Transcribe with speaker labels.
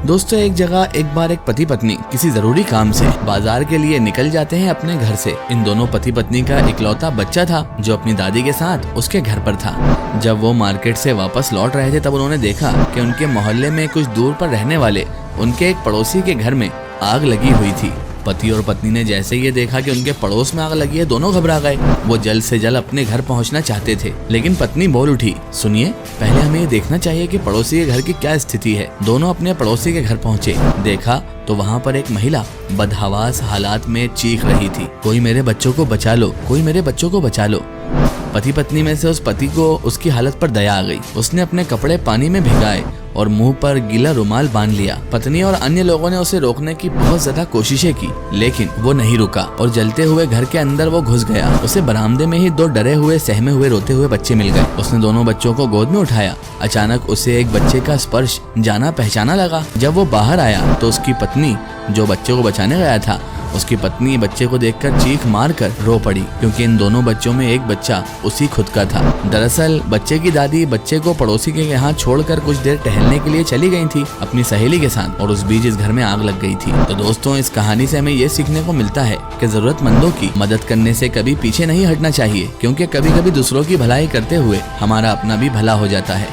Speaker 1: दोस्तों, एक जगह एक बार एक पति पत्नी किसी जरूरी काम से बाजार के लिए निकल जाते हैं अपने घर से। इन दोनों पति पत्नी का इकलौता बच्चा था जो अपनी दादी के साथ उसके घर पर था। जब वो मार्केट से वापस लौट रहे थे तब उन्होंने देखा कि उनके मोहल्ले में कुछ दूर पर रहने वाले उनके एक पड़ोसी के घर में आग लगी हुई थी। पति और पत्नी ने जैसे ये देखा कि उनके पड़ोस में आग लगी है, दोनों घबरा गए। वो जल्द से जल्द अपने घर पहुंचना चाहते थे, लेकिन पत्नी बोल उठी, सुनिए, पहले हमें ये देखना चाहिए कि पड़ोसी के घर की क्या स्थिति है। दोनों अपने पड़ोसी के घर पहुंचे। देखा तो वहाँ पर एक महिला बदहवास हालात में चीख रही थी, कोई मेरे बच्चों को बचा लो, कोई मेरे बच्चों को बचा लो। पति पत्नी में से उस पति को उसकी हालत पर दया आ गई। उसने अपने कपड़े पानी में भिगाए और मुंह पर गीला रुमाल बांध लिया। पत्नी और अन्य लोगों ने उसे रोकने की बहुत ज्यादा कोशिशें की, लेकिन वो नहीं रुका और जलते हुए घर के अंदर वो घुस गया। उसे बरामदे में ही दो डरे हुए, सहमे हुए, रोते हुए बच्चे मिल गए। उसने दोनों बच्चों को गोद में उठाया। अचानक उसे एक बच्चे का स्पर्श जाना पहचाना लगा। जब वो बाहर आया तो उसकी पत्नी, जो बच्चे को बचाने गया था, उसकी पत्नी बच्चे को देखकर चीख मार कर रो पड़ी, क्योंकि इन दोनों बच्चों में एक बच्चा उसी खुद का था। दरअसल बच्चे की दादी बच्चे को पड़ोसी के यहाँ छोड़कर कुछ देर टहलने के लिए चली गई थी अपनी सहेली के साथ, और उस बीच इस घर में आग लग गई थी। तो दोस्तों, इस कहानी से हमें ये सीखने को मिलता है कि जरूरतमंदों की मदद करने से कभी पीछे नहीं हटना चाहिए, क्योंकि कभी कभी दूसरों की भलाई करते हुए हमारा अपना भी भला हो जाता है।